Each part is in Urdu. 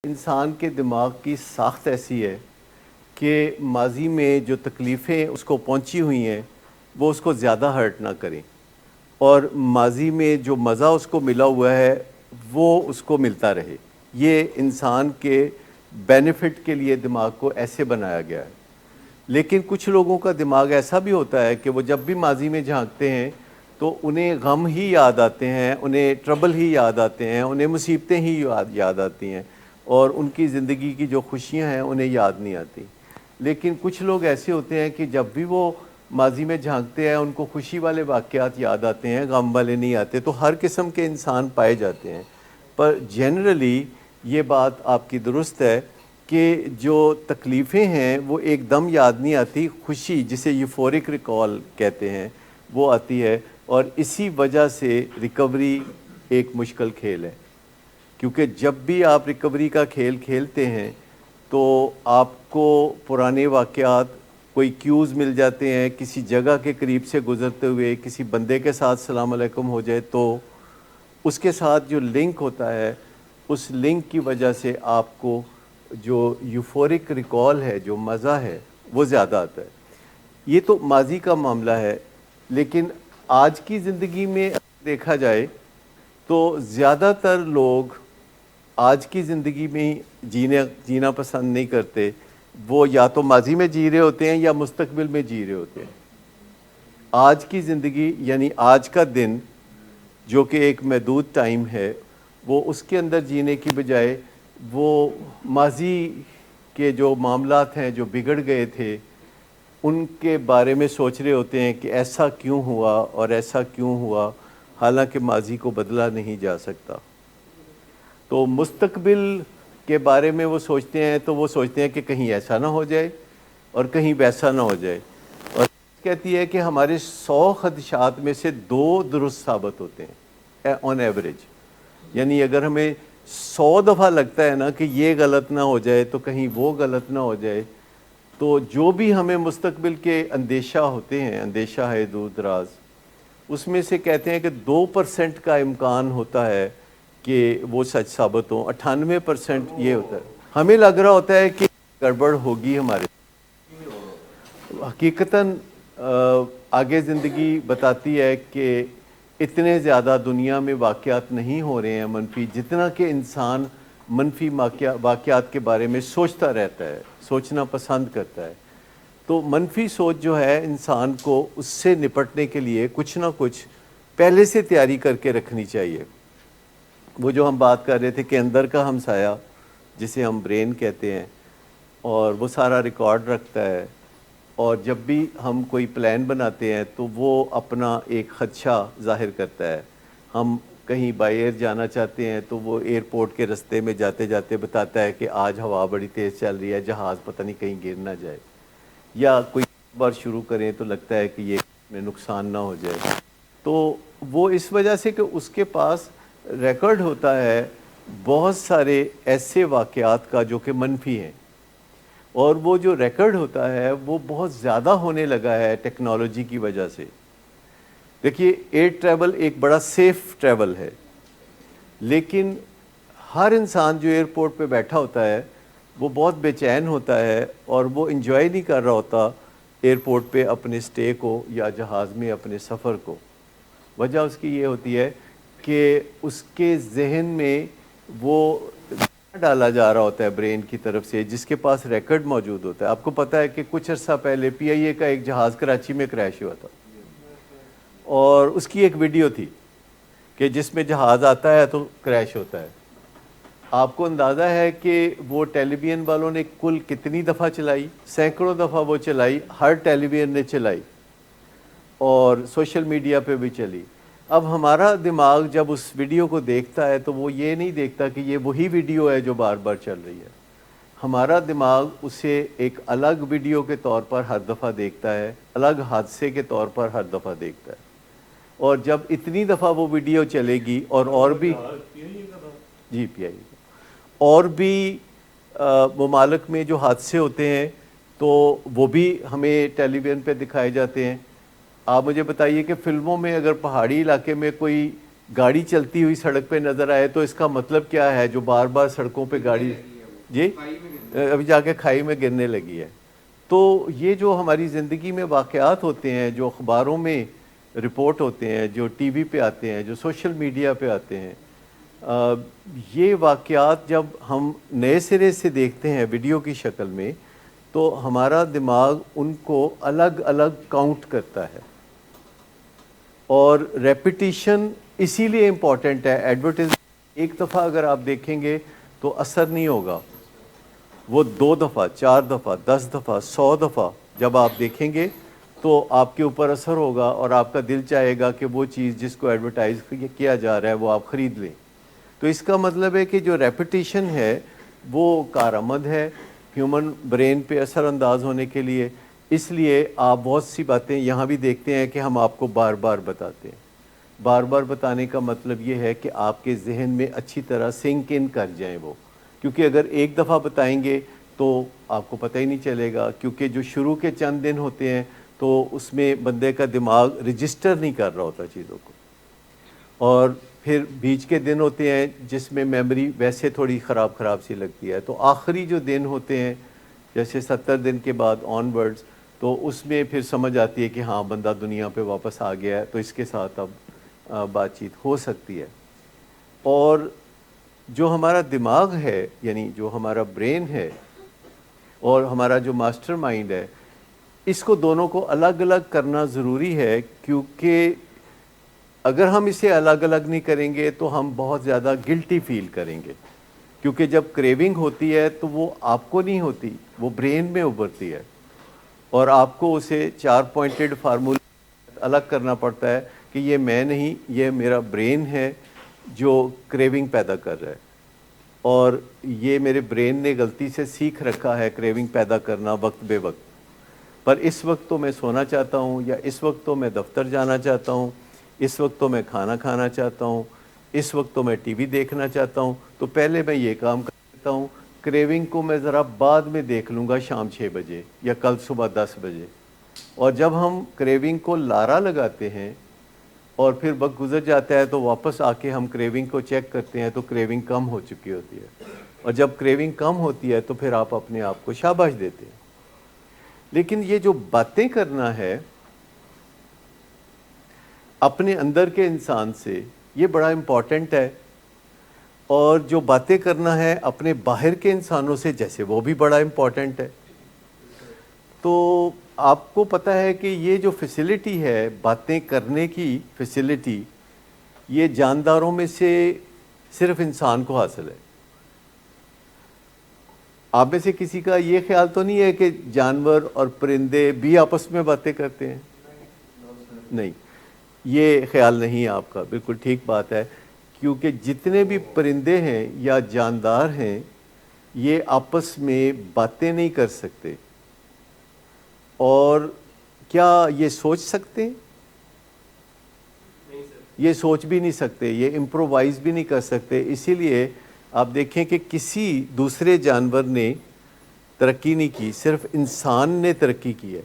انسان کے دماغ کی ساخت ایسی ہے کہ ماضی میں جو تکلیفیں اس کو پہنچی ہوئی ہیں وہ اس کو زیادہ ہرٹ نہ کریں، اور ماضی میں جو مزہ اس کو ملا ہوا ہے وہ اس کو ملتا رہے۔ یہ انسان کے بینیفٹ کے لیے دماغ کو ایسے بنایا گیا ہے۔ لیکن کچھ لوگوں کا دماغ ایسا بھی ہوتا ہے کہ وہ جب بھی ماضی میں جھانکتے ہیں تو انہیں غم ہی یاد آتے ہیں، انہیں ٹربل ہی یاد آتے ہیں، انہیں مصیبتیں ہی یاد آتی ہیں، اور ان کی زندگی کی جو خوشیاں ہیں انہیں یاد نہیں آتی۔ لیکن کچھ لوگ ایسے ہوتے ہیں کہ جب بھی وہ ماضی میں جھانکتے ہیں ان کو خوشی والے واقعات یاد آتے ہیں، غم والے نہیں آتے۔ تو ہر قسم کے انسان پائے جاتے ہیں، پر جنرلی یہ بات آپ کی درست ہے کہ جو تکلیفیں ہیں وہ ایک دم یاد نہیں آتی، خوشی جسے یوفورک ریکال کہتے ہیں وہ آتی ہے، اور اسی وجہ سے ریکوری ایک مشکل کھیل ہے۔ کیونکہ جب بھی آپ ریکوری کا کھیل کھیلتے ہیں تو آپ کو پرانے واقعات، کوئی کیوز مل جاتے ہیں، کسی جگہ کے قریب سے گزرتے ہوئے کسی بندے کے ساتھ السلام علیکم ہو جائے تو اس کے ساتھ جو لنک ہوتا ہے اس لنک کی وجہ سے آپ کو جو یوفورک ریکال ہے، جو مزہ ہے وہ زیادہ آتا ہے۔ یہ تو ماضی کا معاملہ ہے، لیکن آج کی زندگی میں دیکھا جائے تو زیادہ تر لوگ آج کی زندگی میں جینا پسند نہیں کرتے۔ وہ یا تو ماضی میں جی رہے ہوتے ہیں یا مستقبل میں جی رہے ہوتے ہیں۔ آج کی زندگی یعنی آج کا دن جو کہ ایک محدود ٹائم ہے، وہ اس کے اندر جینے کی بجائے وہ ماضی کے جو معاملات ہیں جو بگڑ گئے تھے ان کے بارے میں سوچ رہے ہوتے ہیں کہ ایسا کیوں ہوا اور ایسا کیوں ہوا، حالانکہ ماضی کو بدلا نہیں جا سکتا۔ تو مستقبل کے بارے میں وہ سوچتے ہیں تو وہ سوچتے ہیں کہ کہیں ایسا نہ ہو جائے اور کہیں ویسا نہ ہو جائے، اور کہتی ہے کہ ہمارے 100 خدشات میں سے 2 درست ثابت ہوتے ہیں آن ایوریج۔ یعنی اگر ہمیں 100 دفعہ لگتا ہے نا کہ یہ غلط نہ ہو جائے تو کہیں وہ غلط نہ ہو جائے، تو جو بھی ہمیں مستقبل کے اندیشہ ہوتے ہیں، اندیشہ ہے دور دراز، اس میں سے کہتے ہیں کہ 2% کا امکان ہوتا ہے کہ وہ سچ ثابت ہوں، 98% یہ ہوتا ہے۔ ہمیں لگ رہا ہوتا ہے کہ گڑبڑ ہوگی ہمارے، حقیقتاً آگے زندگی بتاتی ہے کہ اتنے زیادہ دنیا میں واقعات نہیں ہو رہے ہیں منفی، جتنا کہ انسان منفی واقعات کے بارے میں سوچتا رہتا ہے، سوچنا پسند کرتا ہے۔ تو منفی سوچ جو ہے انسان کو اس سے نپٹنے کے لیے کچھ نہ کچھ پہلے سے تیاری کر کے رکھنی چاہیے۔ وہ جو ہم بات کر رہے تھے کہ اندر کا ہمسایہ جسے ہم برین کہتے ہیں، اور وہ سارا ریکارڈ رکھتا ہے، اور جب بھی ہم کوئی پلان بناتے ہیں تو وہ اپنا ایک خدشہ ظاہر کرتا ہے۔ ہم کہیں بائی ایئر جانا چاہتے ہیں تو وہ ایئرپورٹ کے رستے میں جاتے جاتے بتاتا ہے کہ آج ہوا بڑی تیز چل رہی ہے، جہاز پتہ نہیں کہیں گر نہ جائے، یا کوئی بار شروع کریں تو لگتا ہے کہ یہ میں نقصان نہ ہو جائے۔ تو وہ اس وجہ سے کہ اس کے پاس ریکارڈ ہوتا ہے بہت سارے ایسے واقعات کا جو کہ منفی ہیں، اور وہ جو ریکارڈ ہوتا ہے وہ بہت زیادہ ہونے لگا ہے ٹیکنالوجی کی وجہ سے۔ دیکھیے، ایئر ٹریول ایک بڑا سیف ٹریول ہے، لیکن ہر انسان جو ایئرپورٹ پہ بیٹھا ہوتا ہے وہ بہت بے چین ہوتا ہے، اور وہ انجوائے نہیں کر رہا ہوتا ایئرپورٹ پہ اپنے سٹے کو یا جہاز میں اپنے سفر کو۔ وجہ اس کی یہ ہوتی ہے کہ اس کے ذہن میں وہ ڈالا جا رہا ہوتا ہے برین کی طرف سے، جس کے پاس ریکارڈ موجود ہوتا ہے۔ آپ کو پتہ ہے کہ کچھ عرصہ پہلے پی آئی اے کا ایک جہاز کراچی میں کریش ہوا تھا، اور اس کی ایک ویڈیو تھی کہ جس میں جہاز آتا ہے تو کریش ہوتا ہے۔ آپ کو اندازہ ہے کہ وہ ٹیلی ویژن والوں نے کل کتنی دفعہ چلائی؟ سینکڑوں دفعہ وہ چلائی، ہر ٹیلی ویژن نے چلائی، اور سوشل میڈیا پہ بھی چلی۔ اب ہمارا دماغ جب اس ویڈیو کو دیکھتا ہے تو وہ یہ نہیں دیکھتا کہ یہ وہی ویڈیو ہے جو بار بار چل رہی ہے۔ ہمارا دماغ اسے ایک الگ ویڈیو کے طور پر ہر دفعہ دیکھتا ہے، الگ حادثے کے طور پر ہر دفعہ دیکھتا ہے، اور جب اتنی دفعہ وہ ویڈیو چلے گی اور بھی جی پی آئی اور بھی ممالک میں جو حادثے ہوتے ہیں تو وہ بھی ہمیں ٹیلی ویژن پہ دکھائے جاتے ہیں۔ آپ مجھے بتائیے کہ فلموں میں اگر پہاڑی علاقے میں کوئی گاڑی چلتی ہوئی سڑک پہ نظر آئے تو اس کا مطلب کیا ہے؟ جو بار بار سڑکوں پہ گاڑی جی ابھی جا کے کھائی میں گرنے لگی ہے. تو یہ جو ہماری زندگی میں واقعات ہوتے ہیں، جو اخباروں میں رپورٹ ہوتے ہیں، جو ٹی وی پہ آتے ہیں، جو سوشل میڈیا پہ آتے ہیں، یہ واقعات جب ہم نئے سرے سے دیکھتے ہیں ویڈیو کی شکل میں تو ہمارا دماغ ان کو الگ الگ کاؤنٹ کرتا ہے. اور ریپیٹیشن اسی لیے امپورٹنٹ ہے. ایڈورٹائزمنٹ ایک دفعہ اگر آپ دیکھیں گے تو اثر نہیں ہوگا، وہ 2 دفعہ 4 دفعہ 10 دفعہ 100 دفعہ جب آپ دیکھیں گے تو آپ کے اوپر اثر ہوگا اور آپ کا دل چاہے گا کہ وہ چیز جس کو ایڈورٹائز کیا جا رہا ہے وہ آپ خرید لیں. تو اس کا مطلب ہے کہ جو ریپیٹیشن ہے وہ کارآمد ہے ہیومن برین پہ اثر انداز ہونے کے لیے. اس لیے آپ بہت سی باتیں یہاں بھی دیکھتے ہیں کہ ہم آپ کو بار بار بتاتے ہیں. بار بار بتانے کا مطلب یہ ہے کہ آپ کے ذہن میں اچھی طرح سنک ان کر جائیں وہ، کیونکہ اگر ایک دفعہ بتائیں گے تو آپ کو پتہ ہی نہیں چلے گا، کیونکہ جو شروع کے چند دن ہوتے ہیں تو اس میں بندے کا دماغ رجسٹر نہیں کر رہا ہوتا چیزوں کو، اور پھر بیچ کے دن ہوتے ہیں جس میں میموری ویسے تھوڑی خراب سی لگتی ہے. تو آخری جو دن ہوتے ہیں جیسے 70 دن کے بعد آن ورڈز، تو اس میں پھر سمجھ آتی ہے کہ ہاں بندہ دنیا پہ واپس آ گیا ہے، تو اس کے ساتھ اب بات چیت ہو سکتی ہے. اور جو ہمارا دماغ ہے، یعنی جو ہمارا برین ہے اور ہمارا جو ماسٹر مائنڈ ہے، اس کو دونوں کو الگ الگ کرنا ضروری ہے، کیونکہ اگر ہم اسے الگ الگ نہیں کریں گے تو ہم بہت زیادہ گلٹی فیل کریں گے. کیونکہ جب کریونگ ہوتی ہے تو وہ آپ کو نہیں ہوتی، وہ برین میں ابھرتی ہے، اور آپ کو اسے 4 پوائنٹڈ فارمولہ الگ کرنا پڑتا ہے کہ یہ میں نہیں، یہ میرا برین ہے جو کریونگ پیدا کر رہا ہے، اور یہ میرے برین نے غلطی سے سیکھ رکھا ہے کریونگ پیدا کرنا وقت بے وقت. پر اس وقت تو میں سونا چاہتا ہوں، یا اس وقت تو میں دفتر جانا چاہتا ہوں، اس وقت تو میں کھانا کھانا چاہتا ہوں، اس وقت تو میں ٹی وی دیکھنا چاہتا ہوں، تو پہلے میں یہ کام کرتا ہوں. کریونگ کو میں ذرا بعد میں دیکھ لوں گا شام 6 بجے یا کل صبح 10 بجے. اور جب ہم کریونگ کو لارا لگاتے ہیں اور پھر وقت گزر جاتا ہے تو واپس آ کے ہم کریونگ کو چیک کرتے ہیں تو کریونگ کم ہو چکی ہوتی ہے. اور جب کریونگ کم ہوتی ہے تو پھر آپ اپنے آپ کو شاباش دیتے ہیں. لیکن یہ جو باتیں کرنا ہے اپنے اندر کے انسان سے، یہ بڑا امپورٹنٹ ہے. اور جو باتیں کرنا ہے اپنے باہر کے انسانوں سے، جیسے وہ بھی بڑا امپورٹنٹ ہے. تو آپ کو پتہ ہے کہ یہ جو فیسلٹی ہے باتیں کرنے کی فیسلٹی، یہ جانداروں میں سے صرف انسان کو حاصل ہے. آپ میں سے کسی کا یہ خیال تو نہیں ہے کہ جانور اور پرندے بھی آپس میں باتیں کرتے ہیں؟ نہیں، یہ خیال نہیں ہے آپ کا، بالکل ٹھیک بات ہے. کیونکہ جتنے بھی پرندے ہیں یا جاندار ہیں یہ آپس میں باتیں نہیں کر سکتے. اور کیا یہ سوچ سکتے ہیں؟ یہ سوچ بھی نہیں سکتے، یہ امپرووائز بھی نہیں کر سکتے. اسی لیے آپ دیکھیں کہ کسی دوسرے جانور نے ترقی نہیں کی، صرف انسان نے ترقی کی ہے.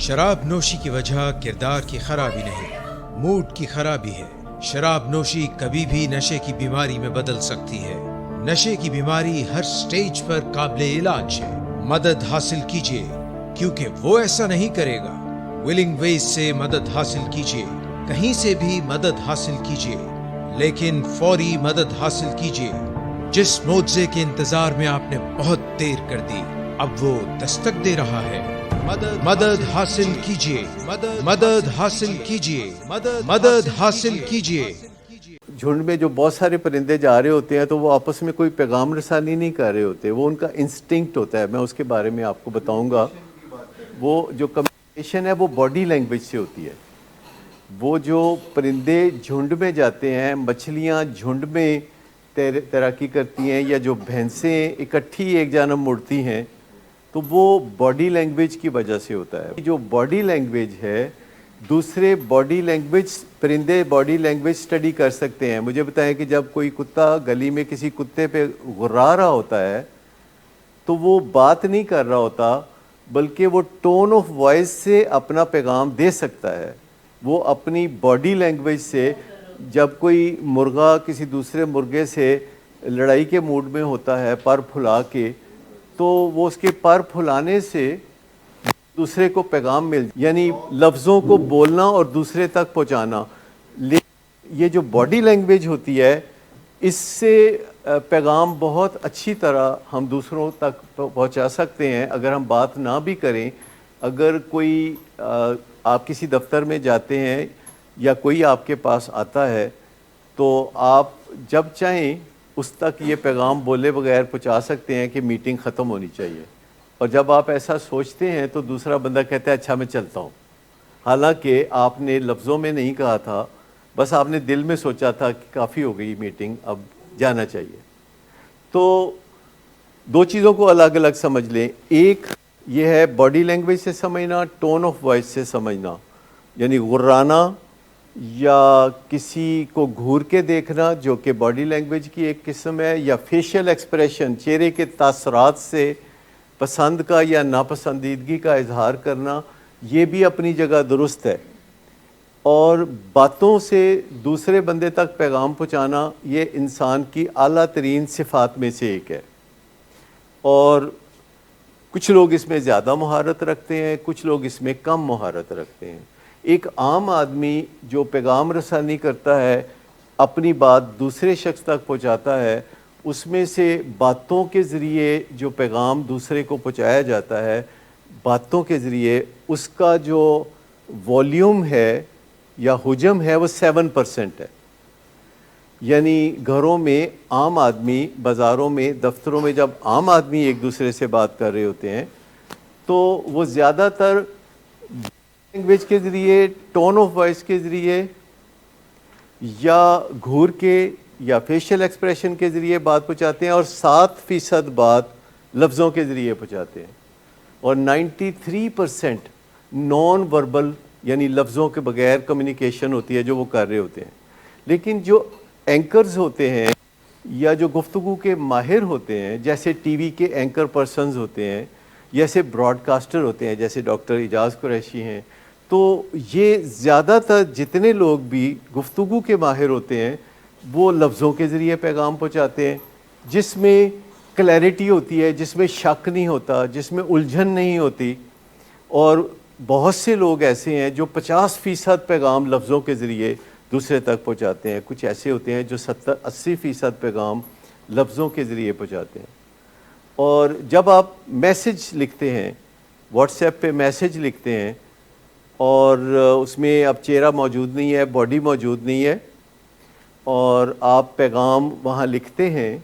شراب نوشی کی وجہ کردار کی خرابی نہیں، موڈ کی خرابی ہے. شراب نوشی کبھی بھی نشے کی بیماری میں بدل سکتی ہے. نشے کی بیماری ہر سٹیج پر قابل علاج ہے. مدد حاصل کیجیے، کیونکہ وہ ایسا نہیں کرے گا. ولنگ ویز سے مدد حاصل کیجیے، کہیں سے بھی مدد حاصل کیجیے، لیکن فوری مدد حاصل کیجیے. جس معجزے کے انتظار میں آپ نے بہت دیر کر دی، اب وہ دستک دے رہا ہے. مدد حاصل کیجیے، مدد حاصل کیجیے، مدد حاصل کیجیے. جھنڈ میں جو بہت سارے پرندے جا رہے ہوتے ہیں تو وہ آپس میں کوئی پیغام رسانی نہیں کر رہے ہوتے, وہ ان کا انسٹنکٹ ہوتا ہے. میں اس کے بارے میں آپ کو بتاؤں گا. وہ جو کمیونیکیشن ہے وہ باڈی لینگویج سے ہوتی ہے. وہ جو پرندے جھنڈ میں جاتے ہیں, مچھلیاں جھنڈ میں تیراکی کرتی ہیں, یا جو بھینسیں اکٹھی ایک جانب مڑتی ہیں, تو وہ باڈی لینگویج کی وجہ سے ہوتا ہے. جو باڈی لینگویج ہے, دوسرے باڈی لینگویج پرندے باڈی لینگویج سٹڈی کر سکتے ہیں. مجھے بتائیں کہ جب کوئی کتا گلی میں کسی کتے پہ غرا رہا ہوتا ہے تو وہ بات نہیں کر رہا ہوتا, بلکہ وہ ٹون آف وائس سے اپنا پیغام دے سکتا ہے. وہ اپنی باڈی لینگویج سے, جب کوئی مرغا کسی دوسرے مرغے سے لڑائی کے موڈ میں ہوتا ہے پر پھلا کے, تو وہ اس کے پر پھلانے سے دوسرے کو پیغام یعنی لفظوں کو بولنا اور دوسرے تک پہنچانا. یہ جو باڈی لینگویج ہوتی ہے, اس سے پیغام بہت اچھی طرح ہم دوسروں تک پہنچا سکتے ہیں اگر ہم بات نہ بھی کریں. اگر کوئی آپ کسی دفتر میں جاتے ہیں یا کوئی آپ کے پاس آتا ہے, تو آپ جب چاہیں اس تک یہ پیغام بولے بغیر پہنچا سکتے ہیں کہ میٹنگ ختم ہونی چاہیے. اور جب آپ ایسا سوچتے ہیں تو دوسرا بندہ کہتا ہے اچھا میں چلتا ہوں, حالانکہ آپ نے لفظوں میں نہیں کہا تھا, بس آپ نے دل میں سوچا تھا کہ کافی ہو گئی میٹنگ, اب جانا چاہیے. تو دو چیزوں کو الگ الگ سمجھ لیں. ایک یہ ہے باڈی لینگویج سے سمجھنا, ٹون آف وائس سے سمجھنا, یعنی غرانا یا کسی کو گھور کے دیکھنا جو کہ باڈی لینگویج کی ایک قسم ہے, یا فیشل ایکسپریشن, چہرے کے تاثرات سے پسند کا یا ناپسندیدگی کا اظہار کرنا, یہ بھی اپنی جگہ درست ہے. اور باتوں سے دوسرے بندے تک پیغام پہنچانا یہ انسان کی اعلیٰ ترین صفات میں سے ایک ہے. اور کچھ لوگ اس میں زیادہ مہارت رکھتے ہیں, کچھ لوگ اس میں کم مہارت رکھتے ہیں. ایک عام آدمی جو پیغام رسانی کرتا ہے, اپنی بات دوسرے شخص تک پہنچاتا ہے, اس میں سے باتوں کے ذریعے جو پیغام دوسرے کو پہنچایا جاتا ہے, باتوں کے ذریعے اس کا جو والیوم ہے یا حجم ہے وہ 7% ہے. یعنی گھروں میں عام آدمی, بازاروں میں, دفتروں میں جب عام آدمی ایک دوسرے سے بات کر رہے ہوتے ہیں تو وہ زیادہ تر لینگویج کے ذریعے, ٹون آف وائس کے ذریعے, یا گھور کے یا فیشل ایکسپریشن کے ذریعے بات پہنچاتے ہیں, اور 7% بات لفظوں کے ذریعے پہنچاتے ہیں. اور 93% نان وربل یعنی لفظوں کے بغیر کمیونیکیشن ہوتی ہے جو وہ کر رہے ہوتے ہیں. لیکن جو اینکرز ہوتے ہیں یا جو گفتگو کے ماہر ہوتے ہیں, جیسے ٹی وی کے اینکر پرسنز ہوتے ہیں, جیسے براڈ کاسٹر ہوتے ہیں جیسے ڈاکٹر اعجاز قریشی ہیں, تو یہ زیادہ تر جتنے لوگ بھی گفتگو کے ماہر ہوتے ہیں وہ لفظوں کے ذریعے پیغام پہنچاتے ہیں, جس میں کلیئرٹی ہوتی ہے, جس میں شک نہیں ہوتا, جس میں الجھن نہیں ہوتی. اور بہت سے لوگ ایسے ہیں جو 50% پیغام لفظوں کے ذریعے دوسرے تک پہنچاتے ہیں. کچھ ایسے ہوتے ہیں جو 70-80% پیغام لفظوں کے ذریعے پہنچاتے ہیں. اور جب آپ میسج لکھتے ہیں, واٹس ایپ پہ میسج لکھتے ہیں, اور اس میں اب چہرہ موجود نہیں ہے, باڈی موجود نہیں ہے, اور آپ پیغام وہاں لکھتے ہیں,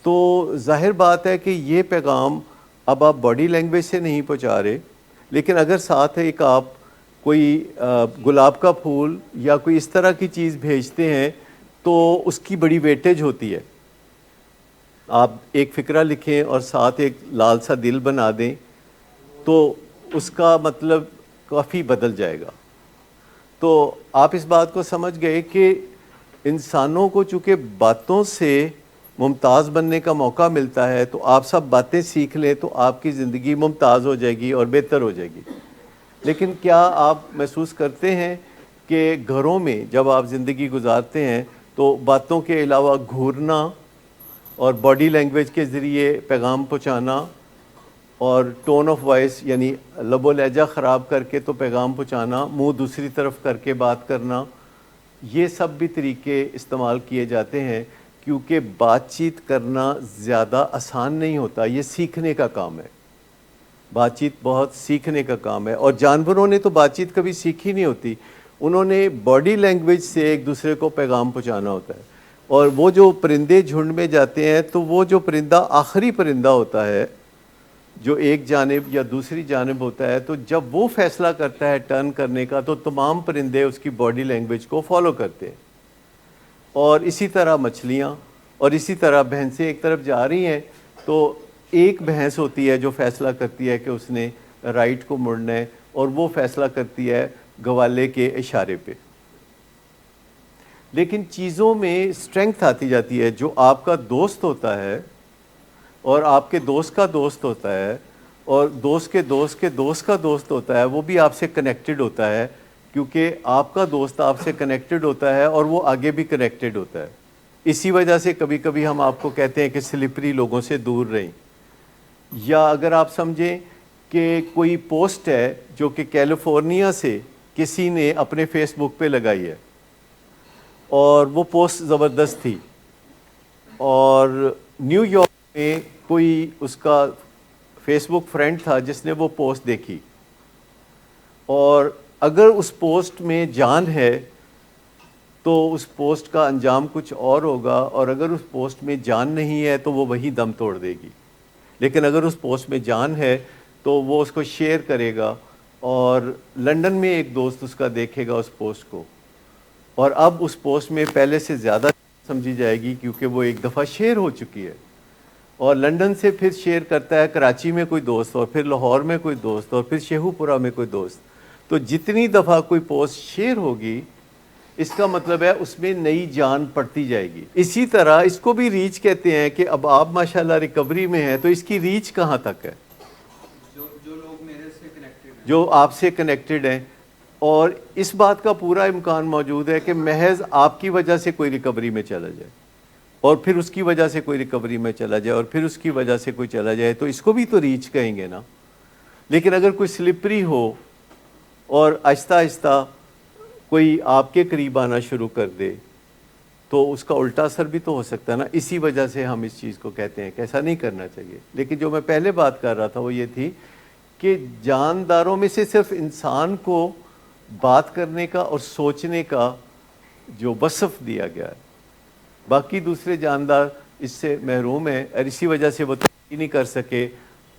تو ظاہر بات ہے کہ یہ پیغام اب آپ باڈی لینگویج سے نہیں پہنچا رہے. لیکن اگر ساتھ ایک آپ کوئی گلاب کا پھول یا کوئی اس طرح کی چیز بھیجتے ہیں تو اس کی بڑی ویٹیج ہوتی ہے. آپ ایک فقرہ لکھیں اور ساتھ ایک لال سا دل بنا دیں تو اس کا مطلب کافی بدل جائے گا. تو آپ اس بات کو سمجھ گئے کہ انسانوں کو چونکہ باتوں سے ممتاز بننے کا موقع ملتا ہے, تو آپ سب باتیں سیکھ لیں تو آپ کی زندگی ممتاز ہو جائے گی اور بہتر ہو جائے گی. لیکن کیا آپ محسوس کرتے ہیں کہ گھروں میں جب آپ زندگی گزارتے ہیں تو باتوں کے علاوہ گھورنا اور باڈی لینگویج کے ذریعے پیغام پہنچانا اور ٹون آف وائس یعنی لب و لہجہ خراب کر کے تو پیغام پہنچانا, منہ دوسری طرف کر کے بات کرنا, یہ سب بھی طریقے استعمال کیے جاتے ہیں, کیونکہ بات چیت کرنا زیادہ آسان نہیں ہوتا. یہ سیکھنے کا کام ہے, بات چیت بہت سیکھنے کا کام ہے. اور جانوروں نے تو بات چیت کبھی سیکھی نہیں ہوتی, انہوں نے باڈی لینگویج سے ایک دوسرے کو پیغام پہنچانا ہوتا ہے. اور وہ جو پرندے جھنڈ میں جاتے ہیں تو وہ جو پرندہ آخری پرندہ ہوتا ہے جو ایک جانب یا دوسری جانب ہوتا ہے، تو جب وہ فیصلہ کرتا ہے ٹرن کرنے کا تو تمام پرندے اس کی باڈی لینگویج کو فالو کرتے ہیں. اور اسی طرح مچھلیاں، اور اسی طرح بھینسیں ایک طرف جا رہی ہیں تو ایک بھینس ہوتی ہے جو فیصلہ کرتی ہے کہ اس نے رائٹ کو مڑنا ہے، اور وہ فیصلہ کرتی ہے گوالے کے اشارے پہ. لیکن چیزوں میں اسٹرینگتھ آتی جاتی ہے. جو آپ کا دوست ہوتا ہے اور آپ کے دوست کا دوست ہوتا ہے اور دوست کے دوست کے دوست کا دوست ہوتا ہے، وہ بھی آپ سے کنیکٹڈ ہوتا ہے، کیونکہ آپ کا دوست آپ سے کنیکٹڈ ہوتا ہے اور وہ آگے بھی کنیکٹڈ ہوتا ہے. اسی وجہ سے کبھی کبھی ہم آپ کو کہتے ہیں کہ سلپری لوگوں سے دور رہیں. یا اگر آپ سمجھیں کہ کوئی پوسٹ ہے جو کہ کیلیفورنیا سے کسی نے اپنے فیس بک پہ لگائی ہے اور وہ پوسٹ زبردست تھی، اور نیو یارک میں کوئی اس کا فیس بک فرینڈ تھا جس نے وہ پوسٹ دیکھی، اور اگر اس پوسٹ میں جان ہے تو اس پوسٹ کا انجام کچھ اور ہوگا، اور اگر اس پوسٹ میں جان نہیں ہے تو وہ وہی دم توڑ دے گی. لیکن اگر اس پوسٹ میں جان ہے تو وہ اس کو شیئر کرے گا، اور لنڈن میں ایک دوست اس کا دیکھے گا اس پوسٹ کو، اور اب اس پوسٹ میں پہلے سے زیادہ سمجھی جائے گی کیونکہ وہ ایک دفعہ شیئر ہو چکی ہے. اور لنڈن سے پھر شیئر کرتا ہے کراچی میں کوئی دوست، اور پھر لاہور میں کوئی دوست، اور پھر شیخو پورہ میں کوئی دوست. تو جتنی دفعہ کوئی پوسٹ شیئر ہوگی اس کا مطلب ہے اس میں نئی جان پڑتی جائے گی. اسی طرح اس کو بھی ریچ کہتے ہیں کہ اب آپ ماشاءاللہ ریکوری میں ہیں تو اس کی ریچ کہاں تک ہے؟ جو لوگ میرے سے کنیکٹڈ ہیں، جو آپ سے کنیکٹڈ ہیں. اور اس بات کا پورا امکان موجود ہے کہ محض آپ کی وجہ سے کوئی ریکوری میں چلا جائے، اور پھر اس کی وجہ سے کوئی ریکوری میں چلا جائے، اور پھر اس کی وجہ سے کوئی چلا جائے، تو اس کو بھی تو ریچ کہیں گے نا. لیکن اگر کوئی سلپری ہو اور آہستہ آہستہ کوئی آپ کے قریب آنا شروع کر دے تو اس کا الٹا اثر بھی تو ہو سکتا ہے نا. اسی وجہ سے ہم اس چیز کو کہتے ہیں کہ ایسا نہیں کرنا چاہیے. لیکن جو میں پہلے بات کر رہا تھا وہ یہ تھی کہ جانداروں میں سے صرف انسان کو بات کرنے کا اور سوچنے کا جو وصف دیا گیا ہے، باقی دوسرے جاندار اس سے محروم ہیں، اور اسی وجہ سے وہ ترقی نہیں کر سکے،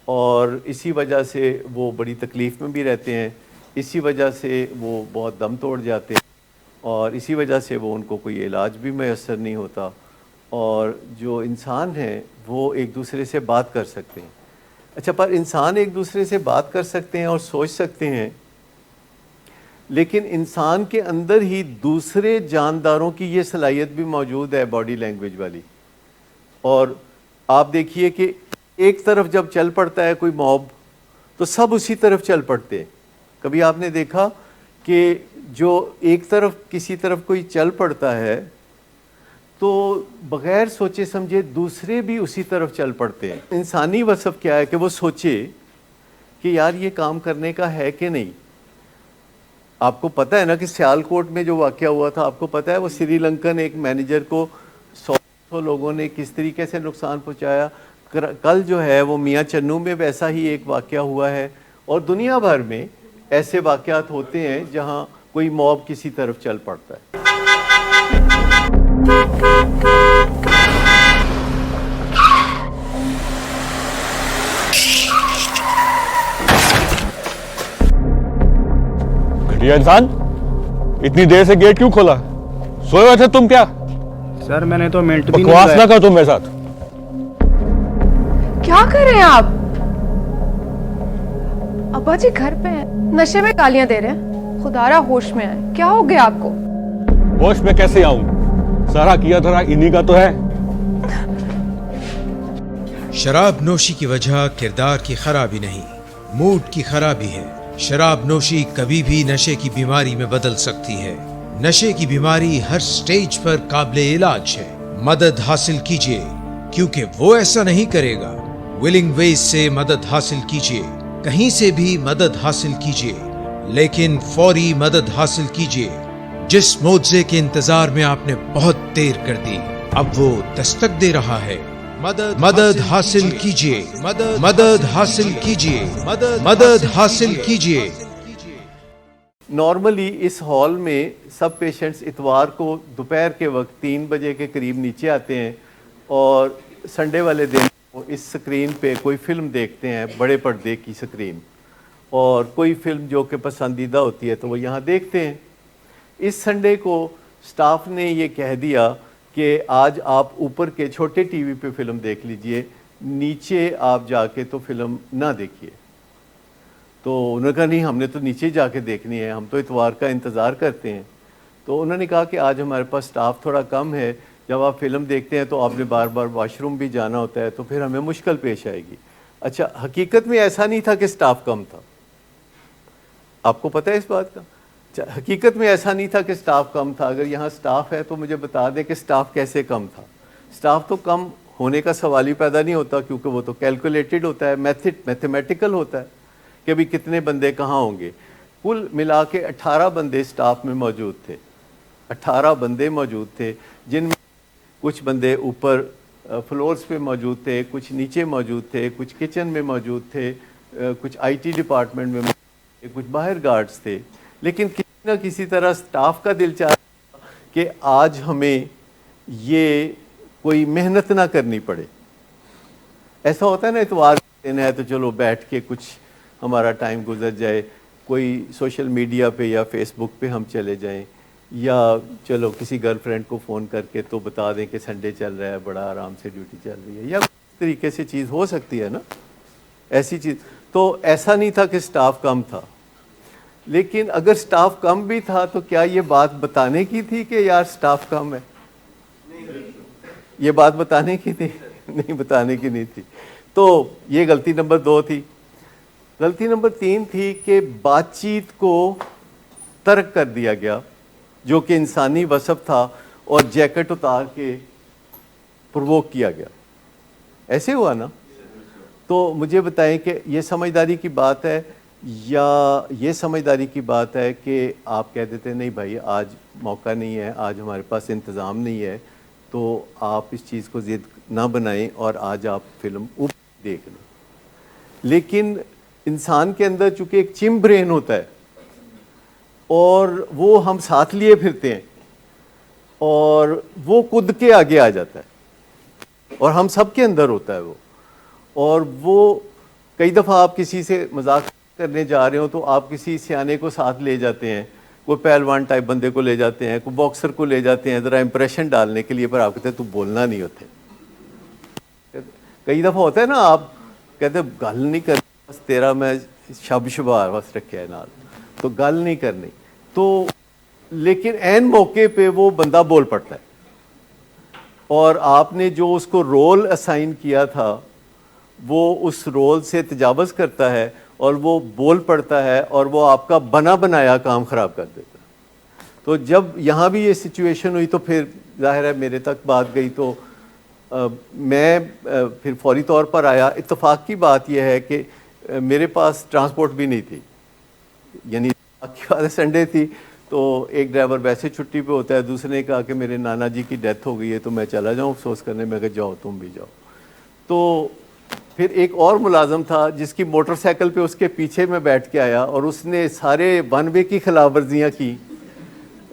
اور اسی وجہ سے وہ بڑی تکلیف میں بھی رہتے ہیں، اسی وجہ سے وہ بہت دم توڑ جاتے ہیں، اور اسی وجہ سے وہ ان کو کوئی علاج بھی میسر نہیں ہوتا. اور جو انسان ہیں وہ ایک دوسرے سے بات کر سکتے ہیں. اچھا، پر انسان ایک دوسرے سے بات کر سکتے ہیں اور سوچ سکتے ہیں، لیکن انسان کے اندر ہی دوسرے جانداروں کی یہ صلاحیت بھی موجود ہے، باڈی لینگویج والی. اور آپ دیکھیے کہ ایک طرف جب چل پڑتا ہے کوئی موب تو سب اسی طرف چل پڑتے ہیں. کبھی آپ نے دیکھا کہ جو ایک طرف کسی طرف کوئی چل پڑتا ہے تو بغیر سوچے سمجھے دوسرے بھی اسی طرف چل پڑتے ہیں. انسانی وصف کیا ہے کہ وہ سوچے کہ یار یہ کام کرنے کا ہے کہ نہیں. آپ کو پتہ ہے نا کہ سیالکوٹ میں جو واقعہ ہوا تھا، آپ کو پتہ ہے وہ سری لنکن ایک مینیجر کو 100 لوگوں نے کس طریقے سے نقصان پہنچایا. کل جو ہے وہ میاں چنو میں ویسا ہی ایک واقعہ ہوا ہے، اور دنیا بھر میں ایسے واقعات ہوتے ہیں جہاں کوئی موب کسی طرف چل پڑتا ہے. گھٹیا انسان، اتنی دیر سے گیٹ کیوں کھولا؟ سوئے ہوئے تھے تم کیا؟ سر میں نے تو منٹ بھی بکواس نہ کر تم میرے ساتھ. کیا کر رہے ہیں آپ؟ ابا جی گھر پہ ہیں، نشے میں گالیاں دے رہے ہیں. خدا را ہوش میں آئے. کیا ہو گیا آپ کو؟ ہوش میں کیسے آؤں؟ سارا کیا دھرا انہی کا تو ہے. شراب نوشی کی وجہ کردار کی خرابی نہیں، موڈ کی خرابی ہے. شراب نوشی کبھی بھی نشے کی بیماری میں بدل سکتی ہے. نشے کی بیماری ہر سٹیج پر قابل علاج ہے. مدد حاصل کیجیے، کیونکہ وہ ایسا نہیں کرے گا. ولنگ ویز سے مدد حاصل کیجیے، کہیں سے بھی مدد حاصل کیجیے، لیکن فوری مدد حاصل کیجیے. جس معجزے کے انتظار میں آپ نے بہت دیر کر دی، اب وہ دستک دے رہا ہے. مدد حاصل کیجیے، مدد حاصل کیجیے، مدد حاصل کیجیے. نارملی اس ہال میں سب پیشنٹس اتوار کو دوپہر کے وقت 3 بجے کے قریب نیچے آتے ہیں اور سنڈے والے دن وہ اس سکرین پہ کوئی فلم دیکھتے ہیں، بڑے پردے کی سکرین، اور کوئی فلم جو کہ پسندیدہ ہوتی ہے تو وہ یہاں دیکھتے ہیں۔ اس سنڈے کو سٹاف نے یہ کہہ دیا کہ آج آپ اوپر کے چھوٹے ٹی وی پہ فلم دیکھ لیجئے، نیچے آپ جا کے تو فلم نہ دیکھیے۔ تو انہوں نے کہا نہیں، ہم نے تو نیچے جا کے دیکھنی ہے، ہم تو اتوار کا انتظار کرتے ہیں۔ تو انہوں نے کہا کہ آج ہمارے پاس سٹاف تھوڑا کم ہے، جب آپ فلم دیکھتے ہیں تو آپ نے بار بار واش روم بھی جانا ہوتا ہے، تو پھر ہمیں مشکل پیش آئے گی۔ اچھا، حقیقت میں ایسا نہیں تھا کہ سٹاف کم تھا، آپ کو پتہ ہے اس بات کا؟ اچھا، حقیقت میں ایسا نہیں تھا کہ سٹاف کم تھا۔ اگر یہاں سٹاف ہے تو مجھے بتا دیں کہ سٹاف کیسے کم تھا۔ سٹاف تو کم ہونے کا سوال ہی پیدا نہیں ہوتا، کیونکہ وہ تو کیلکولیٹڈ ہوتا ہے، میتھمیٹیکل ہوتا ہے کہ ابھی کتنے بندے کہاں ہوں گے۔ کل ملا کے 18 بندے سٹاف میں موجود تھے، 18 بندے موجود تھے، جن میں کچھ بندے اوپر فلورز پہ موجود تھے، کچھ نیچے موجود تھے، کچھ کچن میں موجود تھے، کچھ آئی ٹی ڈپارٹمنٹ میں موجود تھے، کچھ باہر گارڈز تھے۔ لیکن کسی نہ کسی طرح سٹاف کا دل چاہتا کہ آج ہمیں یہ کوئی محنت نہ کرنی پڑے۔ ایسا ہوتا ہے نا، اتوار کا دن ہے تو چلو بیٹھ کے کچھ ہمارا ٹائم گزر جائے، کوئی سوشل میڈیا پہ یا فیس بک پہ ہم چلے جائیں، یا چلو کسی گرل فرینڈ کو فون کر کے تو بتا دیں کہ سنڈے چل رہا ہے، بڑا آرام سے ڈیوٹی چل رہی ہے، یا اس طریقے سے چیز ہو سکتی ہے نا، ایسی چیز۔ تو ایسا نہیں تھا کہ سٹاف کم تھا، لیکن اگر سٹاف کم بھی تھا تو کیا یہ بات بتانے کی تھی کہ یار سٹاف کم ہے؟ یہ بات بتانے کی تھی؟ نہیں، بتانے کی نہیں تھی۔ تو یہ غلطی نمبر 2 تھی۔ غلطی نمبر 3 تھی کہ بات چیت کو ترک کر دیا گیا، جو کہ انسانی وصف تھا، اور جیکٹ اتار کے پرووک کیا گیا۔ ایسے ہوا نا؟ تو مجھے بتائیں کہ یہ سمجھداری کی بات ہے یا یہ سمجھداری کی بات ہے کہ آپ کہہ دیتے نہیں بھائی آج موقع نہیں ہے، آج ہمارے پاس انتظام نہیں ہے، تو آپ اس چیز کو ضد نہ بنائیں اور آج آپ فلم اوپر دیکھ لیں۔ لیکن انسان کے اندر چونکہ ایک چم برین ہوتا ہے اور وہ ہم ساتھ لیے پھرتے ہیں، اور وہ کود کے آگے آ جاتا ہے، اور ہم سب کے اندر ہوتا ہے وہ۔ اور وہ کئی دفعہ آپ کسی سے مذاق کرنے جا رہے ہو تو آپ کسی سیانے کو ساتھ لے جاتے ہیں، کوئی پہلوان ٹائپ بندے کو لے جاتے ہیں، کوئی باکسر کو لے جاتے ہیں ذرا امپریشن ڈالنے کے لیے، پر آپ کہتے ہیں تو بولنا نہیں ہوتے۔ کئی دفعہ ہوتا ہے نا، آپ کہتے ہیں گل نہیں کرنی، بس تیرا میں شب شبار بس رکھیا ہے نال، تو گل نہیں کرنی۔ تو لیکن عین موقع پہ وہ بندہ بول پڑتا ہے، اور آپ نے جو اس کو رول اسائن کیا تھا وہ اس رول سے تجاوز کرتا ہے اور وہ بول پڑتا ہے، اور وہ آپ کا بنا بنایا کام خراب کر دیتا ہے۔ تو جب یہاں بھی یہ سچویشن ہوئی تو پھر ظاہر ہے میرے تک بات گئی، تو میں پھر فوری طور پر آیا۔ اتفاق کی بات یہ ہے کہ میرے پاس ٹرانسپورٹ بھی نہیں تھی، یعنی کی بات ہے سنڈے تھی، تو ایک ڈرائیور ویسے چھٹی پہ ہوتا ہے، دوسرے نے کہا کہ میرے نانا جی کی ڈیتھ ہو گئی ہے تو میں چلا جاؤں افسوس کرنے میں، کہ جاؤ تم بھی جاؤ۔ تو پھر ایک اور ملازم تھا جس کی موٹر سائیکل پہ اس کے پیچھے میں بیٹھ کے آیا، اور اس نے سارے ون وے کی خلاف ورزیاں کی۔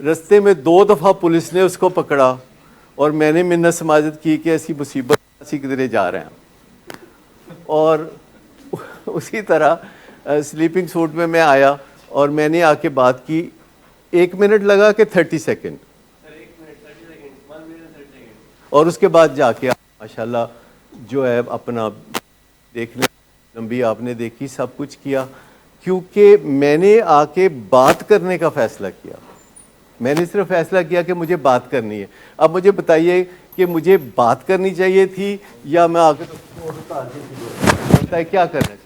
رستے میں 2 دفعہ پولیس نے اس کو پکڑا، اور میں نے منت سماجت کی کہ ایسی مصیبت اسی کدھرے جا رہے ہیں۔ اور اسی طرح سلیپنگ سوٹ میں آیا اور میں نے آ کے بات کی، 1 منٹ لگا کہ 30 سیکنڈ، اور اس کے بعد جا کے ماشاءاللہ جو ہے اپنا دیکھنے لمبی آپ نے دیکھی، سب کچھ کیا، کیونکہ میں نے آ کے بات کرنے کا فیصلہ کیا۔ میں نے صرف فیصلہ کیا کہ مجھے بات کرنی ہے۔ اب مجھے بتائیے کہ مجھے بات کرنی چاہیے تھی یا میں آ کے بتائیے کیا کرنا چاہیے؟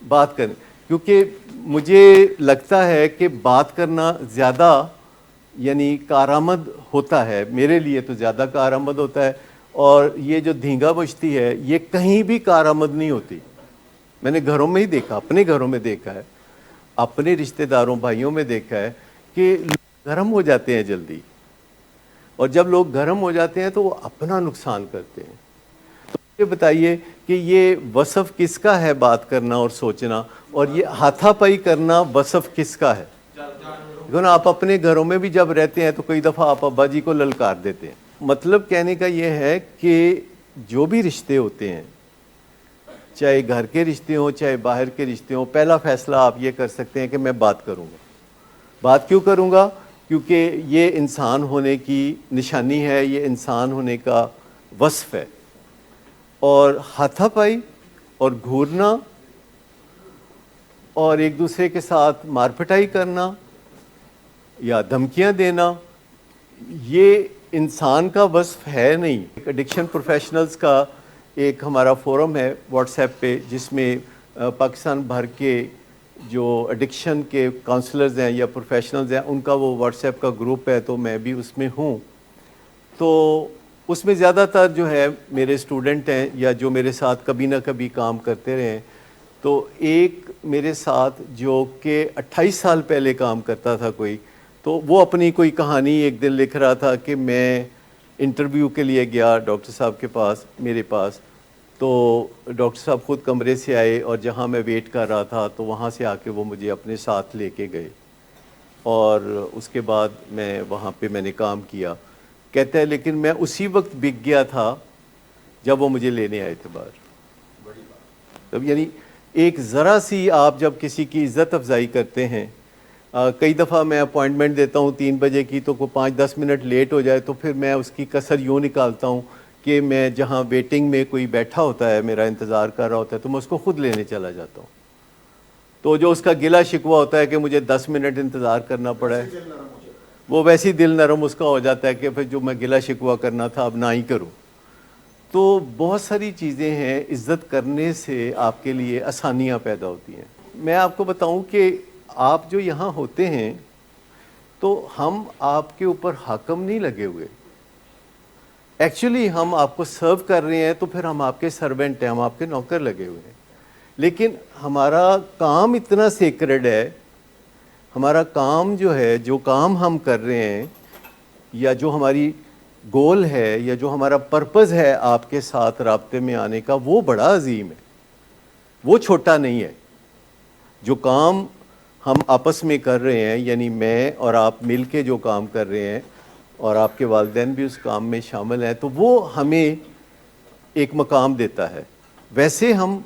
بات کرنی، کیونکہ مجھے لگتا ہے کہ بات کرنا زیادہ یعنی کارآمد ہوتا ہے، میرے لیے تو زیادہ کارآمد ہوتا ہے، اور یہ جو دھینگا بجتی ہے یہ کہیں بھی کارآمد نہیں ہوتی۔ میں نے گھروں میں ہی دیکھا، اپنے گھروں میں دیکھا ہے، اپنے رشتہ داروں بھائیوں میں دیکھا ہے کہ لوگ گرم ہو جاتے ہیں جلدی، اور جب لوگ گرم ہو جاتے ہیں تو وہ اپنا نقصان کرتے ہیں۔ تو یہ بتائیے کہ یہ وصف کس کا ہے بات کرنا اور سوچنا، اور یہ ہاتھا پائی کرنا وصف کس کا ہے؟ لیکن آپ اپنے گھروں میں بھی جب رہتے ہیں تو کئی دفعہ آپ ابا جی کو للکار دیتے ہیں. مطلب کہنے کا یہ ہے کہ جو بھی رشتے ہوتے ہیں، چاہے گھر کے رشتے ہوں چاہے باہر کے رشتے ہوں، پہلا فیصلہ آپ یہ کر سکتے ہیں کہ میں بات کروں گا. بات کیوں کروں گا؟ کیونکہ یہ انسان ہونے کی نشانی ہے، یہ انسان ہونے کا وصف ہے. اور ہاتھا پائی اور گھورنا اور ایک دوسرے کے ساتھ مار پٹائی کرنا یا دھمکیاں دینا، یہ انسان کا وصف ہے نہیں. ایڈکشن پروفیشنلز کا ایک ہمارا فورم ہے واٹس ایپ پہ، جس میں پاکستان بھر کے جو ایڈکشن کے کاؤنسلرز ہیں یا پروفیشنلز ہیں ان کا وہ واٹس ایپ کا گروپ ہے، تو میں بھی اس میں ہوں. تو اس میں زیادہ تر جو ہے میرے اسٹوڈنٹ ہیں یا جو میرے ساتھ کبھی نہ کبھی کام کرتے رہے ہیں. تو ایک میرے ساتھ جو کہ 28 سال پہلے کام کرتا تھا کوئی، تو وہ اپنی کوئی کہانی ایک دن لکھ رہا تھا کہ میں انٹرویو کے لیے گیا ڈاکٹر صاحب کے پاس، میرے پاس. تو ڈاکٹر صاحب خود کمرے سے آئے اور جہاں میں ویٹ کر رہا تھا تو وہاں سے آ کے وہ مجھے اپنے ساتھ لے کے گئے، اور اس کے بعد میں وہاں پہ میں نے کام کیا. کہتا ہے لیکن میں اسی وقت بک گیا تھا جب وہ مجھے لینے آئے تھے باہر. اب یعنی ایک ذرا سی آپ جب کسی کی عزت افزائی کرتے ہیں، کئی دفعہ میں اپوائنٹمنٹ دیتا ہوں 3 بجے کی، تو کوئی 5-10 منٹ لیٹ ہو جائے تو پھر میں اس کی کسر یوں نکالتا ہوں کہ میں جہاں ویٹنگ میں کوئی بیٹھا ہوتا ہے میرا انتظار کر رہا ہوتا ہے تو میں اس کو خود لینے چلا جاتا ہوں. تو جو اس کا گلا شکوہ ہوتا ہے کہ مجھے 10 منٹ انتظار کرنا پڑا ہے، وہ ویسی دل نرم اس کا ہو جاتا ہے کہ پھر جو میں گلا شکوہ کرنا تھا اب نہ ہی کروں. تو بہت ساری چیزیں ہیں، عزت کرنے سے آپ کے لیے آسانیاں پیدا ہوتی ہیں. میں آپ کو بتاؤں کہ آپ جو یہاں ہوتے ہیں تو ہم آپ کے اوپر حاکم نہیں لگے ہوئے. ایکچولی ہم آپ کو سرو کر رہے ہیں تو پھر ہم آپ کے سرونٹ ہیں، ہم آپ کے نوکر لگے ہوئے ہیں. لیکن ہمارا کام اتنا سیکرڈ ہے، ہمارا کام جو ہے، جو کام ہم کر رہے ہیں یا جو ہماری گول ہے یا جو ہمارا پرپز ہے آپ کے ساتھ رابطے میں آنے کا، وہ بڑا عظیم ہے، وہ چھوٹا نہیں ہے. جو کام ہم آپس میں کر رہے ہیں، یعنی میں اور آپ مل کے جو کام کر رہے ہیں اور آپ کے والدین بھی اس کام میں شامل ہیں، تو وہ ہمیں ایک مقام دیتا ہے. ویسے ہم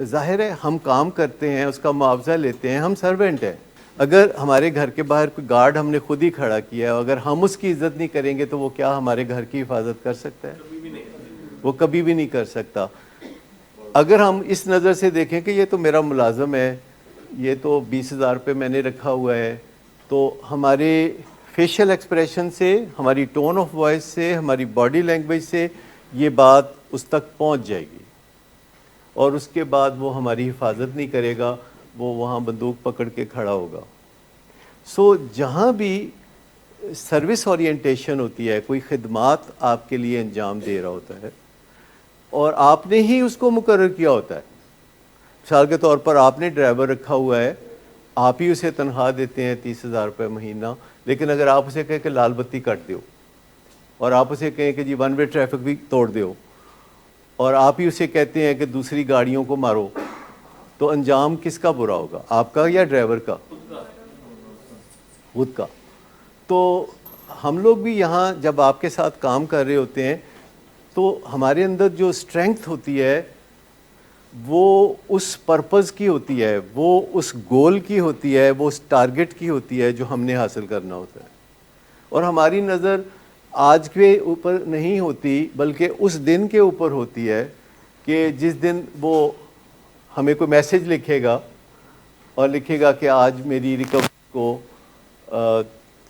ظاہر ہے ہم کام کرتے ہیں، اس کا معاوضہ لیتے ہیں، ہم سرونٹ ہیں. اگر ہمارے گھر کے باہر کوئی گارڈ ہم نے خود ہی کھڑا کیا ہے، اگر ہم اس کی عزت نہیں کریں گے تو وہ کیا ہمارے گھر کی حفاظت کر سکتا ہے؟ وہ کبھی بھی نہیں کر سکتا. اگر ہم اس نظر سے دیکھیں کہ یہ تو میرا ملازم ہے، یہ تو 20,000 روپے میں نے رکھا ہوا ہے، تو ہمارے فیشل ایکسپریشن سے، ہماری ٹون آف وائس سے، ہماری باڈی لینگویج سے یہ بات اس تک پہنچ جائے گی، اور اس کے بعد وہ ہماری حفاظت نہیں کرے گا، وہ وہاں بندوق پکڑ کے کھڑا ہوگا. سو جہاں بھی سروس اورینٹیشن ہوتی ہے، کوئی خدمات آپ کے لیے انجام دے رہا ہوتا ہے اور آپ نے ہی اس کو مقرر کیا ہوتا ہے. مثال کے طور پر آپ نے ڈرائیور رکھا ہوا ہے، آپ ہی اسے تنخواہ دیتے ہیں 30,000 روپے مہینہ، لیکن اگر آپ اسے کہیں کہ لال بتی کٹ دیو، اور آپ اسے کہیں کہ جی 1 وے ٹریفک بھی توڑ دیو، اور آپ ہی اسے کہتے ہیں کہ دوسری گاڑیوں کو مارو، تو انجام کس کا برا ہوگا، آپ کا یا ڈرائیور کا؟ خود کا. تو ہم لوگ بھی یہاں جب آپ کے ساتھ کام کر رہے ہوتے ہیں تو ہمارے اندر جو اسٹرینگتھ ہوتی ہے وہ اس پرپز کی ہوتی ہے، وہ اس گول کی ہوتی ہے، وہ اس ٹارگٹ کی ہوتی ہے جو ہم نے حاصل کرنا ہوتا ہے. اور ہماری نظر آج کے اوپر نہیں ہوتی بلکہ اس دن کے اوپر ہوتی ہے کہ جس دن وہ ہمیں کوئی میسج لکھے گا اور لکھے گا کہ آج میری ریکوری کو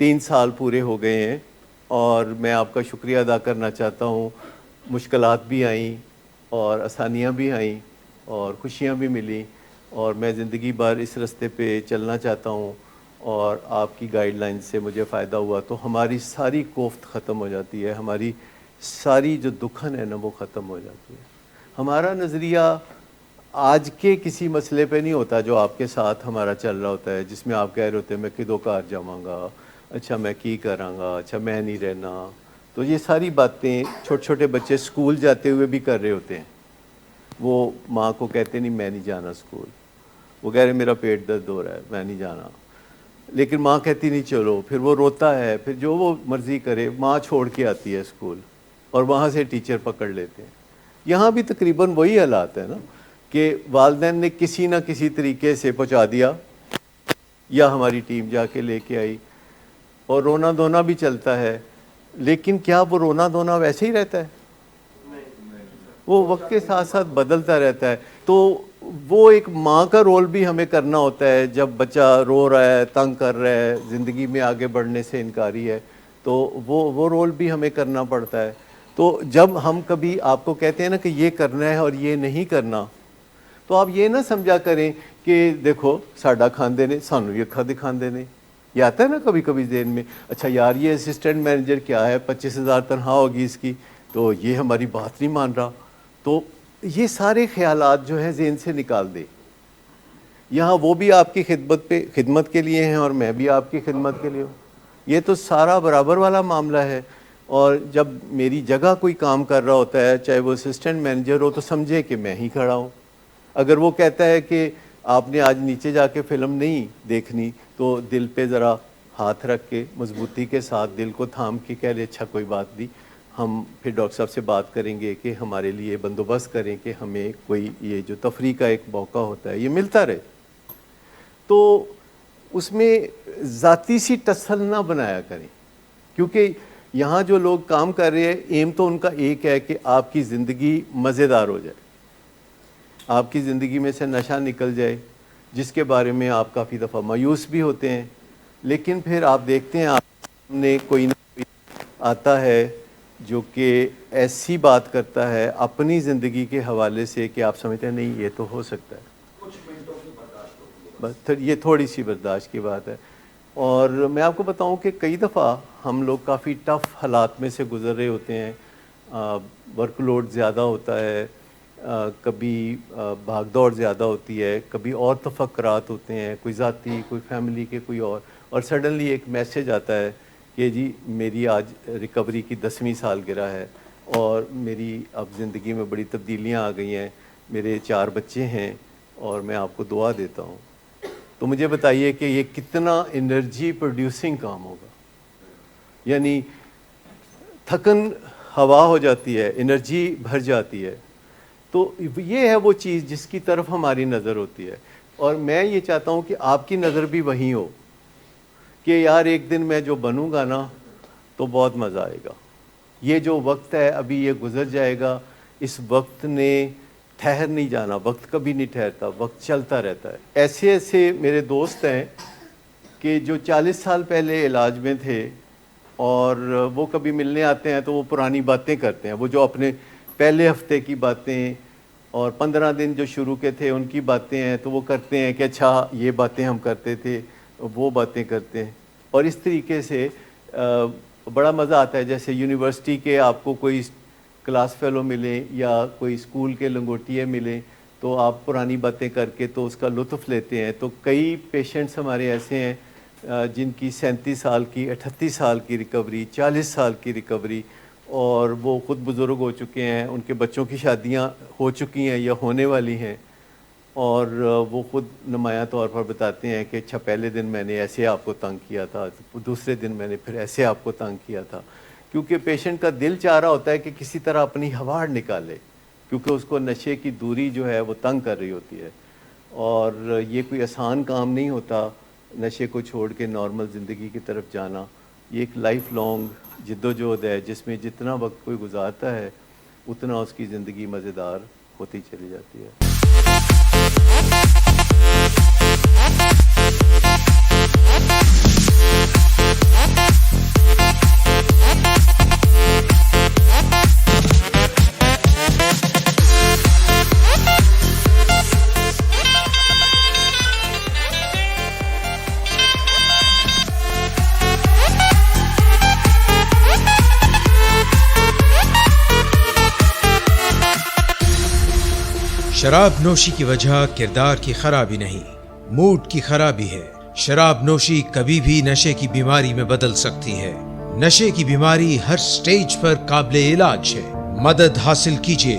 3 سال پورے ہو گئے ہیں اور میں آپ کا شکریہ ادا کرنا چاہتا ہوں. مشکلات بھی آئیں اور آسانیاں بھی آئیں اور خوشیاں بھی ملیں، اور میں زندگی بھر اس راستے پہ چلنا چاہتا ہوں اور آپ کی گائیڈ لائن سے مجھے فائدہ ہوا، تو ہماری ساری کوفت ختم ہو جاتی ہے، ہماری ساری جو دکھن ہے نا وہ ختم ہو جاتی ہے. ہمارا نظریہ آج کے کسی مسئلے پہ نہیں ہوتا جو آپ کے ساتھ ہمارا چل رہا ہوتا ہے، جس میں آپ کہہ رہے ہوتے ہیں میں کدو کار جاواں گا، اچھا میں کی کراں گا، اچھا میں نہیں رہنا. تو یہ ساری باتیں چھوٹے چھوٹے بچے اسکول جاتے ہوئے بھی کر رہے ہوتے ہیں. وہ ماں کو کہتے نہیں میں نہیں جانا اسکول, وہ کہہ رہے میرا پیٹ درد ہو رہا ہے میں نہیں جانا, لیکن ماں کہتی نہیں چلو, پھر وہ روتا ہے, پھر جو وہ مرضی کرے ماں چھوڑ کے آتی ہے اسکول اور وہاں سے ٹیچر پکڑ لیتے ہیں. یہاں بھی تقریباً وہی حالات ہے نا کہ والدین نے کسی نہ کسی طریقے سے پہنچا دیا یا ہماری ٹیم جا کے لے کے آئی, اور رونا دھونا بھی چلتا ہے, لیکن کیا وہ رونا دھونا ویسے ہی رہتا ہے؟ وہ وقت کے ساتھ ساتھ بدلتا رہتا ہے. تو وہ ایک ماں کا رول بھی ہمیں کرنا ہوتا ہے. جب بچہ رو رہا ہے, تنگ کر رہا ہے, زندگی میں آگے بڑھنے سے انکاری ہے, تو وہ رول بھی ہمیں کرنا پڑتا ہے. تو جب ہم کبھی آپ کو کہتے ہیں نا کہ یہ کرنا ہے اور یہ نہیں کرنا, تو آپ یہ نہ سمجھا کریں کہ دیکھو ساڈا کھاندے نے سانو یہ کھا دکھاندے نے. یہ آتا ہے نا کبھی کبھی ذہن میں, اچھا یار یہ اسسٹنٹ مینیجر کیا ہے, 25,000 تنخواہ ہوگی اس کی, تو یہ ہماری بات نہیں مان رہا. تو یہ سارے خیالات جو ہیں ذہن سے نکال دے. یہاں وہ بھی آپ کی خدمت کے لیے ہیں اور میں بھی آپ کی خدمت کے لیے ہوں. یہ تو سارا برابر والا معاملہ ہے. اور جب میری جگہ کوئی کام کر رہا ہوتا ہے, چاہے وہ اسسٹنٹ مینیجر ہو, تو سمجھے کہ میں ہی کھڑا ہوں. اگر وہ کہتا ہے کہ آپ نے آج نیچے جا کے فلم نہیں دیکھنی, تو دل پہ ذرا ہاتھ رکھ کے مضبوطی کے ساتھ دل کو تھام کے کہہ لے اچھا کوئی بات نہیں, ہم پھر ڈاکٹر صاحب سے بات کریں گے کہ ہمارے لیے بندوبست کریں کہ ہمیں کوئی یہ جو تفریح کا ایک موقع ہوتا ہے یہ ملتا رہے. تو اس میں ذاتی سی ٹسل نہ بنایا کریں, کیونکہ یہاں جو لوگ کام کر رہے ہیں ایم تو ان کا ایک ہے کہ آپ کی زندگی مزیدار ہو جائے, آپ کی زندگی میں سے نشہ نکل جائے, جس کے بارے میں آپ کافی دفعہ مایوس بھی ہوتے ہیں. لیکن پھر آپ دیکھتے ہیں آپ نے کوئی نہ کوئی آتا ہے جو کہ ایسی بات کرتا ہے اپنی زندگی کے حوالے سے کہ آپ سمجھتے ہیں نہیں یہ تو ہو سکتا ہے, بس یہ تھوڑی سی برداشت کی بات ہے. اور میں آپ کو بتاؤں کہ کئی دفعہ ہم لوگ کافی ٹف حالات میں سے گزر رہے ہوتے ہیں, ورک لوڈ زیادہ ہوتا ہے, کبھی بھاگ دوڑ زیادہ ہوتی ہے, کبھی اور تفکرات ہوتے ہیں, کوئی ذاتی, کوئی فیملی کے, کوئی اور سڈنلی ایک میسیج آتا ہے کہ جی میری آج ریکوری کی 10ویں سالگرہ ہے اور میری اب زندگی میں بڑی تبدیلیاں آ گئی ہیں, میرے 4 بچے ہیں اور میں آپ کو دعا دیتا ہوں. تو مجھے بتائیے کہ یہ کتنا انرجی پروڈیوسنگ کام ہوگا. یعنی تھکن ہوا ہو جاتی ہے, انرجی بھر جاتی ہے. تو یہ ہے وہ چیز جس کی طرف ہماری نظر ہوتی ہے, اور میں یہ چاہتا ہوں کہ آپ کی نظر بھی وہیں ہو کہ یار ایک دن میں جو بنوں گا نا تو بہت مزہ آئے گا. یہ جو وقت ہے ابھی یہ گزر جائے گا, اس وقت نے ٹھہر نہیں جانا, وقت کبھی نہیں ٹھہرتا, وقت چلتا رہتا ہے. ایسے ایسے میرے دوست ہیں کہ جو 40 سال پہلے علاج میں تھے اور وہ کبھی ملنے آتے ہیں تو وہ پرانی باتیں کرتے ہیں, وہ جو اپنے پہلے ہفتے کی باتیں اور 15 دن جو شروع کے تھے ان کی باتیں ہیں تو وہ کرتے ہیں کہ اچھا یہ باتیں ہم کرتے تھے, وہ باتیں کرتے ہیں. اور اس طریقے سے بڑا مزہ آتا ہے. جیسے یونیورسٹی کے آپ کو کوئی کلاس فیلو ملیں یا کوئی اسکول کے لنگوٹیے ملیں تو آپ پرانی باتیں کر کے تو اس کا لطف لیتے ہیں. تو کئی پیشنٹس ہمارے ایسے ہیں جن کی 37 سال کی, 38 سال کی ریکوری, 40 سال کی ریکوری, اور وہ خود بزرگ ہو چکے ہیں, ان کے بچوں کی شادیاں ہو چکی ہیں یا ہونے والی ہیں, اور وہ خود نمایاں طور پر بتاتے ہیں کہ اچھا پہلے دن میں نے ایسے آپ کو تنگ کیا تھا, دوسرے دن میں نے پھر ایسے آپ کو تنگ کیا تھا. کیونکہ پیشنٹ کا دل چاہ رہا ہوتا ہے کہ کسی طرح اپنی ہواڑ نکالے, کیونکہ اس کو نشے کی دوری جو ہے وہ تنگ کر رہی ہوتی ہے. اور یہ کوئی آسان کام نہیں ہوتا نشے کو چھوڑ کے نارمل زندگی کی طرف جانا. یہ ایک لائف لانگ جد و جہد ہے جس میں جتنا وقت کوئی گزارتا ہے اتنا اس کی زندگی مزیدار ہوتی چلی جاتی ہے. شراب نوشی کی وجہ کردار کی خرابی نہیں, موڈ کی خرابی ہے. شراب نوشی کبھی بھی نشے کی بیماری میں بدل سکتی ہے. نشے کی بیماری ہر سٹیج پر قابل علاج ہے. مدد حاصل کیجیے